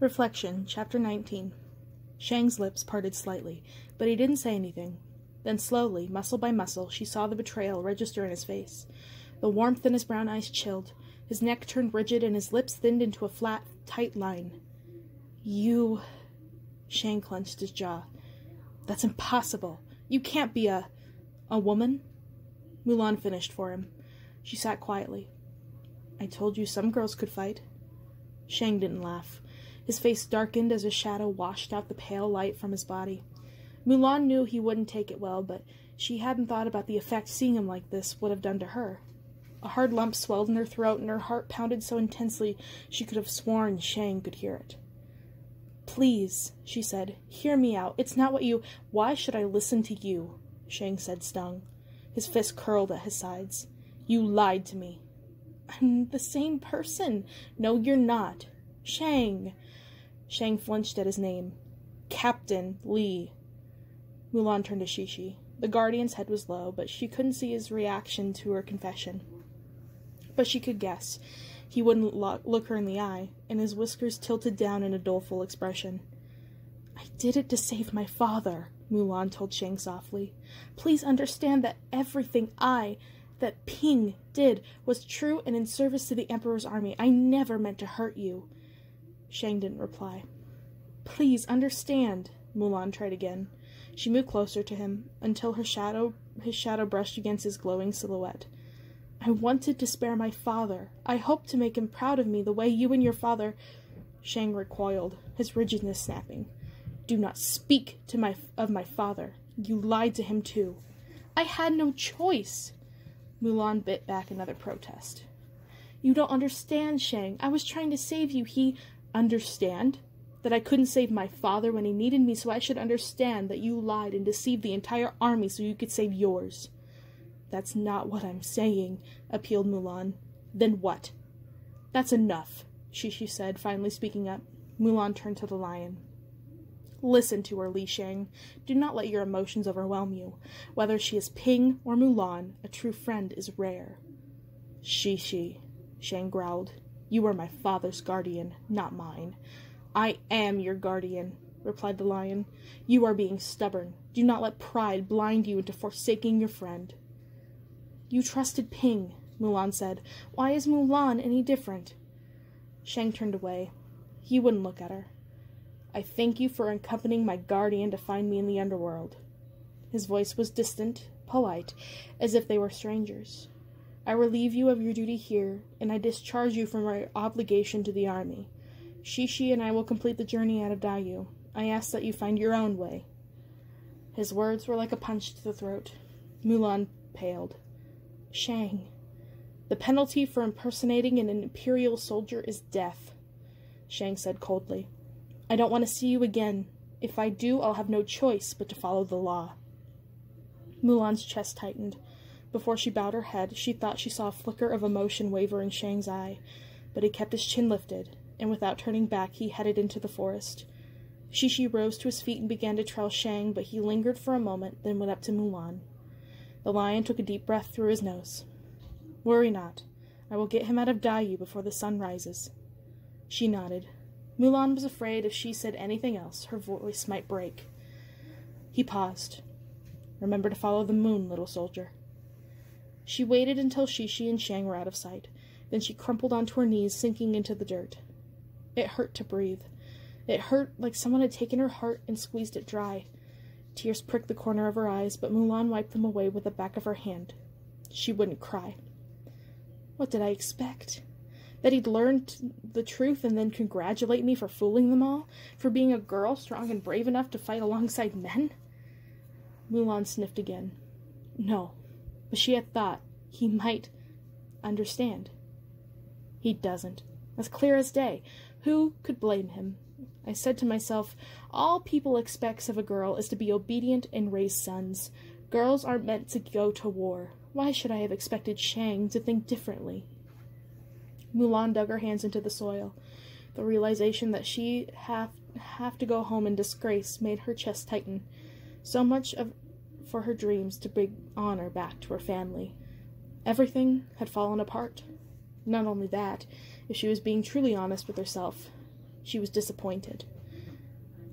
Reflection, Chapter 19. Shang's lips parted slightly, but he didn't say anything. Then slowly, muscle by muscle, she saw the betrayal register in his face. The warmth in his brown eyes chilled, his neck turned rigid, and his lips thinned into a flat, tight line. You... Shang clenched his jaw. That's impossible. You can't be a woman? Mulan finished for him. She sat quietly. I told you some girls could fight. Shang didn't laugh. His face darkened as a shadow washed out the pale light from his body. Mulan knew he wouldn't take it well, but she hadn't thought about the effect seeing him like this would have done to her. A hard lump swelled in her throat, and her heart pounded so intensely she could have sworn Shang could hear it. Please, she said, hear me out. It's not what you... Why should I listen to you? Shang said, stung. His fist curled at his sides. You lied to me. I'm the same person. No, you're not. Shang. Shang flinched at his name. Captain Li. Mulan turned to Xixi. The Guardian's head was low, but she couldn't see his reaction to her confession. But she could guess. He wouldn't look her in the eye, and his whiskers tilted down in a doleful expression. I did it to save my father, Mulan told Shang softly. Please understand that everything that Ping did was true and in service to the Emperor's army. I never meant to hurt you. Shang didn't reply. Please understand, Mulan tried again. She moved closer to him until his shadow brushed against his glowing silhouette. I wanted to spare my father. I hoped to make him proud of me the way you and your father... Shang recoiled, his rigidness snapping. Do not speak of my father. You lied to him too. I had no choice. Mulan bit back another protest. You don't understand, Shang. I was trying to save you. He... Understand? That I couldn't save my father when he needed me, so I should understand that you lied and deceived the entire army so you could save yours. That's not what I'm saying, appealed Mulan. Then what? That's enough, Xixi said, finally speaking up. Mulan turned to the lion. Listen to her, Li Shang. Do not let your emotions overwhelm you. Whether she is Ping or Mulan, a true friend is rare. Xixi, Shang growled. You are my father's guardian, not mine. I am your guardian, replied the lion. You are being stubborn. Do not let pride blind you into forsaking your friend. You trusted Ping, Mulan said. Why is Mulan any different? Shang turned away. He wouldn't look at her. I thank you for accompanying my guardian to find me in the underworld. His voice was distant, polite, as if they were strangers. I relieve you of your duty here, and I discharge you from your obligation to the army. Xixi and I will complete the journey out of Daiyu. I ask that you find your own way. His words were like a punch to the throat. Mulan paled. Shang. The penalty for impersonating an imperial soldier is death, Shang said coldly. I don't want to see you again. If I do, I'll have no choice but to follow the law. Mulan's chest tightened. Before she bowed her head, she thought she saw a flicker of emotion waver in Shang's eye, but he kept his chin lifted, and without turning back, he headed into the forest. Xixi rose to his feet and began to trail Shang, but he lingered for a moment, then went up to Mulan. The lion took a deep breath through his nose. Worry not. I will get him out of Daiyu before the sun rises. She nodded. Mulan was afraid if she said anything else, her voice might break. He paused. Remember to follow the moon, little soldier. She waited until Xixi and Shang were out of sight. Then she crumpled onto her knees, sinking into the dirt. It hurt to breathe. It hurt like someone had taken her heart and squeezed it dry. Tears pricked the corner of her eyes, but Mulan wiped them away with the back of her hand. She wouldn't cry. What did I expect? That he'd learned the truth and then congratulate me for fooling them all? For being a girl strong and brave enough to fight alongside men? Mulan sniffed again. No, but she had thought he might understand. He doesn't. As clear as day. Who could blame him? I said to myself, all people expects of a girl is to be obedient and raise sons. Girls aren't meant to go to war. Why should I have expected Shang to think differently? Mulan dug her hands into the soil. The realization that she'd have to go home in disgrace made her chest tighten. So much for her dreams to bring honor back to her family. Everything had fallen apart. Not only that, if she was being truly honest with herself, She was disappointed.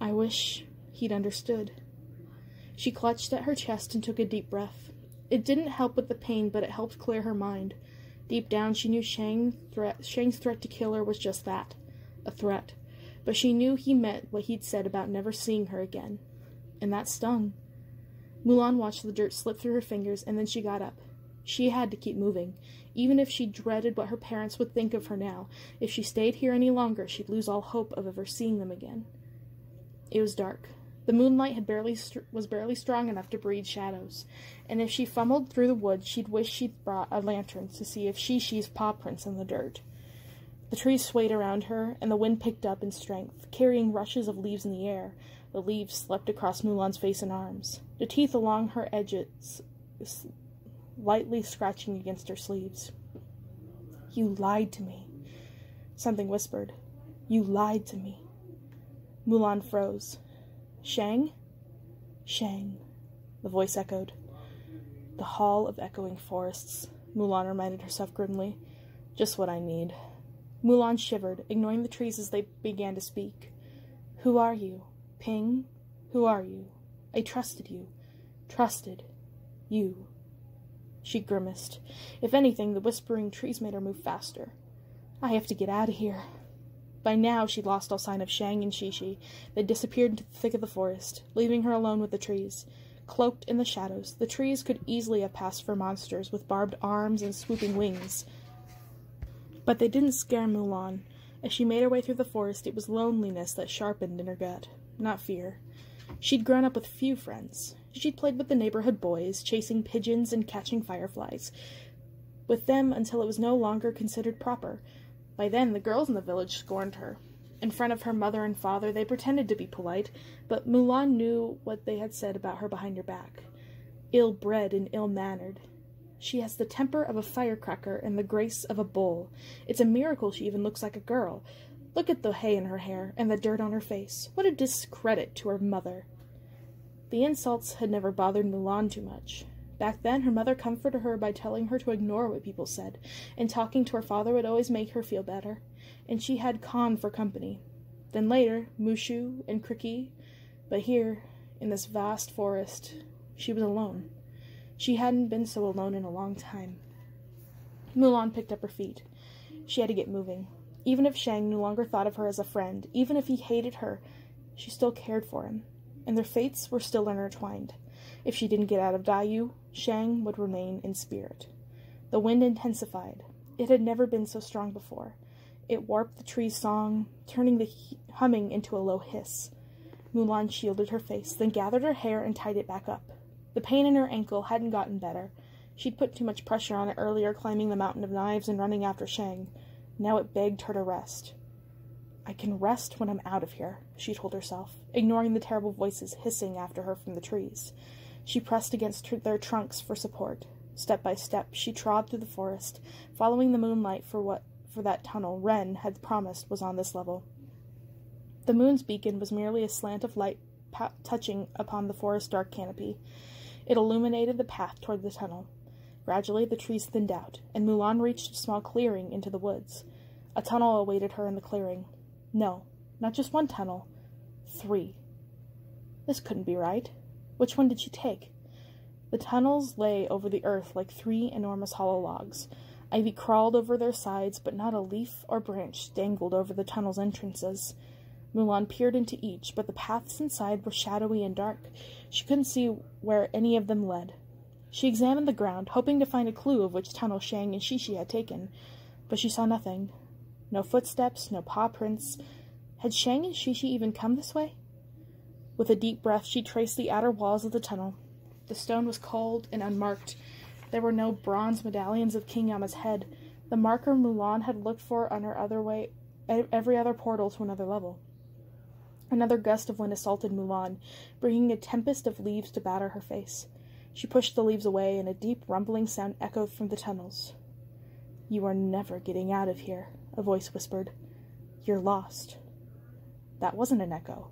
I wish he'd understood. She clutched at her chest and took a deep breath. It didn't help with the pain, but it helped clear her mind. Deep down, she knew Shang's threat to kill her was just that, a threat. But she knew he meant what he'd said about never seeing her again. And that stung. Mulan watched the dirt slip through her fingers, and then she got up. She had to keep moving, even if she dreaded what her parents would think of her now. If she stayed here any longer, she'd lose all hope of ever seeing them again. It was dark. The moonlight was barely strong enough to breed shadows, and if she fumbled through the woods, she'd wish she'd brought a lantern to see if Shishi's paw prints in the dirt. The trees swayed around her, and the wind picked up in strength, carrying rushes of leaves in the air. The leaves swept across Mulan's face and arms, the teeth along her edges lightly scratching against her sleeves. "You lied to me," something whispered. "You lied to me." Mulan froze. "Shang?" "Shang," the voice echoed. "The Hall of Echoing Forests," Mulan reminded herself grimly. "Just what I need." Mulan shivered, ignoring the trees as they began to speak. "Who are you? Ping? Who are you? I trusted you. Trusted. You." She grimaced. If anything, the whispering trees made her move faster. "I have to get out of here." By now, she'd lost all sign of Shang and Shishi. They disappeared into the thick of the forest, leaving her alone with the trees. Cloaked in the shadows, the trees could easily have passed for monsters with barbed arms and swooping wings. But they didn't scare Mulan. As she made her way through the forest, it was loneliness that sharpened in her gut, not fear. She'd grown up with few friends. She'd played with the neighborhood boys, chasing pigeons and catching fireflies. With them until it was no longer considered proper. By then, the girls in the village scorned her. In front of her mother and father, they pretended to be polite, but Mulan knew what they had said about her behind her back. Ill-bred and ill-mannered. She has the temper of a firecracker and the grace of a bull. It's a miracle she even looks like a girl. Look at the hay in her hair and the dirt on her face. What a discredit to her mother. The insults had never bothered Mulan too much. Back then, her mother comforted her by telling her to ignore what people said, and talking to her father would always make her feel better. And she had Khan for company. Then later, Mushu and Kriki. But here, in this vast forest, she was alone. She hadn't been so alone in a long time. Mulan picked up her feet. She had to get moving. Even if Shang no longer thought of her as a friend, even if he hated her, she still cared for him. And their fates were still intertwined. If she didn't get out of Daiyu, Shang would remain in spirit. The wind intensified. It had never been so strong before. It warped the tree's song, turning the humming into a low hiss. Mulan shielded her face, then gathered her hair and tied it back up. The pain in her ankle hadn't gotten better. She'd put too much pressure on it earlier, climbing the mountain of knives and running after Shang. Now it begged her to rest. "I can rest when I'm out of here," she told herself, ignoring the terrible voices hissing after her from the trees. She pressed against their trunks for support. Step by step, she trod through the forest, following the moonlight for that tunnel Ren had promised was on this level. The moon's beacon was merely a slant of light touching upon the forest's dark canopy. It illuminated the path toward the tunnel. Gradually, the trees thinned out, and Mulan reached a small clearing into the woods. A tunnel awaited her in the clearing. No, not just one tunnel. 3. This couldn't be right. Which one did she take? The tunnels lay over the earth like 3 enormous hollow logs. Ivy crawled over their sides, but not a leaf or branch dangled over the tunnel's entrances. Mulan peered into each, but the paths inside were shadowy and dark. She couldn't see where any of them led. She examined the ground, hoping to find a clue of which tunnel Shang and Shishi had taken, but she saw nothing. No footsteps, no paw prints. Had Shang and Shishi even come this way? With a deep breath, she traced the outer walls of the tunnel. The stone was cold and unmarked. There were no bronze medallions of King Yama's head, the marker Mulan had looked for on her every other portal to another level. Another gust of wind assaulted Mulan, bringing a tempest of leaves to batter her face. She pushed the leaves away, and a deep rumbling sound echoed from the tunnels. "You are never getting out of here," a voice whispered. "You're lost." That wasn't an echo.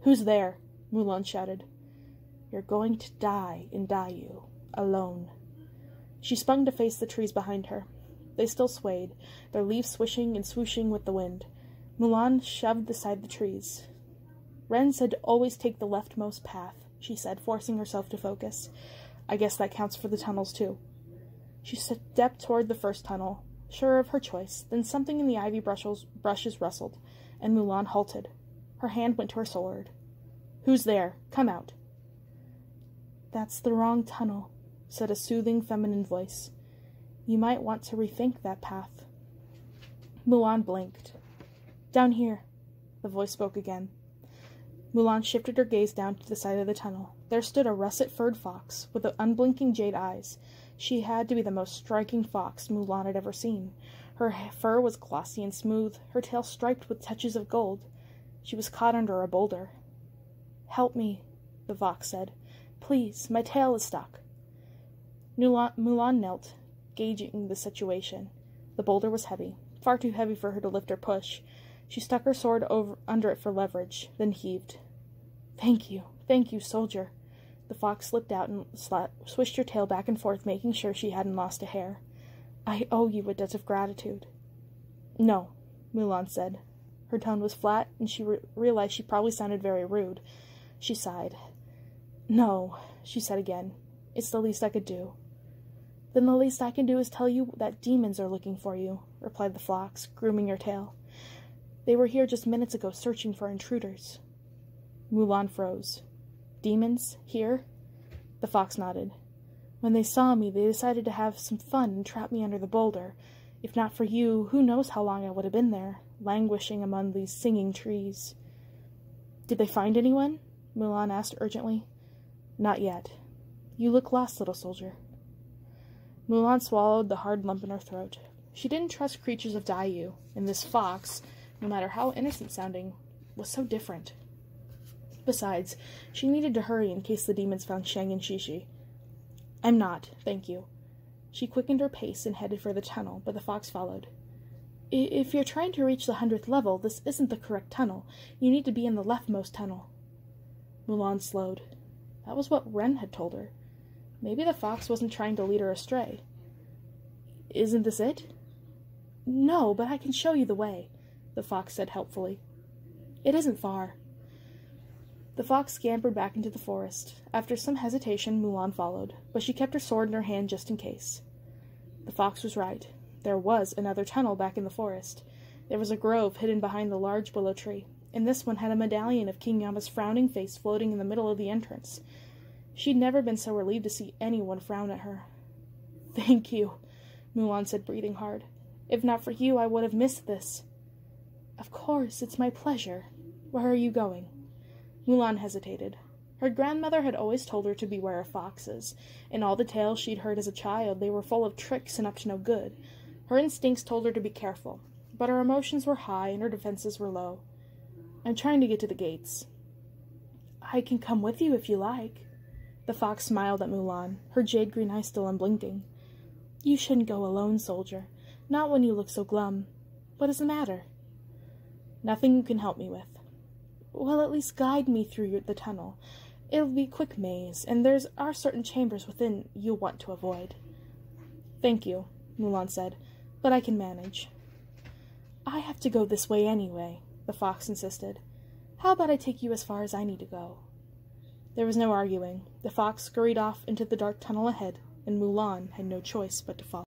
"Who's there?" Mulan shouted. "You're going to die in Daiyu, alone." She spun to face the trees behind her. They still swayed, their leaves swishing and swooshing with the wind. Mulan shoved aside the trees. Ren said to always take the leftmost path, she said, forcing herself to focus. I guess that counts for the tunnels, too. She stepped toward the first tunnel, sure of her choice. Then something in the ivy brushes rustled, and Mulan halted. Her hand went to her sword. Who's there? Come out. That's the wrong tunnel, said a soothing feminine voice. You might want to rethink that path. Mulan blinked. Down here, the voice spoke again. Mulan shifted her gaze down to the side of the tunnel. There stood a russet-furred fox, with unblinking jade eyes. She had to be the most striking fox Mulan had ever seen. Her fur was glossy and smooth, her tail striped with touches of gold. She was caught under a boulder. Help me, the fox said. Please, my tail is stuck. Mulan knelt, gauging the situation. The boulder was heavy, far too heavy for her to lift or push. She stuck her sword under it for leverage, then heaved. Thank you, soldier. The fox slipped out and swished her tail back and forth, making sure she hadn't lost a hair. I owe you a debt of gratitude. No, Mulan said. Her tone was flat, and she realized she probably sounded very rude. She sighed. No, she said again. It's the least I could do. Then the least I can do is tell you that demons are looking for you, replied the fox, grooming her tail. They were here just minutes ago searching for intruders. Mulan froze. Demons? Here? The fox nodded. When they saw me, they decided to have some fun and trap me under the boulder. If not for you, who knows how long I would have been there, languishing among these singing trees. Did they find anyone? Mulan asked urgently. Not yet. You look lost, little soldier. Mulan swallowed the hard lump in her throat. She didn't trust creatures of Daiyu, and this fox, no matter how innocent-sounding, was so different. Besides, she needed to hurry in case the demons found Shang and Shishi. I'm not, thank you. She quickened her pace and headed for the tunnel, but the fox followed. If you're trying to reach the 100th level, this isn't the correct tunnel. You need to be in the leftmost tunnel. Mulan slowed. That was what Ren had told her. Maybe the fox wasn't trying to lead her astray. Isn't this it? No, but I can show you the way, the fox said helpfully. It isn't far. The fox scampered back into the forest. After some hesitation, Mulan followed, but she kept her sword in her hand just in case. The fox was right. There was another tunnel back in the forest. There was a grove hidden behind the large willow tree, and this one had a medallion of King Yama's frowning face floating in the middle of the entrance. She'd never been so relieved to see anyone frown at her. Thank you, Mulan said, breathing hard. If not for you, I would have missed this. Of course, it's my pleasure. Where are you going? Mulan hesitated. Her grandmother had always told her to beware of foxes. In all the tales she'd heard as a child, they were full of tricks and up to no good. Her instincts told her to be careful, but her emotions were high and her defenses were low. I'm trying to get to the gates. I can come with you if you like. The fox smiled at Mulan, her jade-green eyes still unblinking. You shouldn't go alone, soldier. Not when you look so glum. What is the matter? Nothing you can help me with. Well, at least guide me through the tunnel. It'll be a quick maze, and there are certain chambers within you'll want to avoid. Thank you, Mulan said, but I can manage. I have to go this way anyway, the fox insisted. How about I take you as far as I need to go? There was no arguing. The fox scurried off into the dark tunnel ahead, and Mulan had no choice but to follow.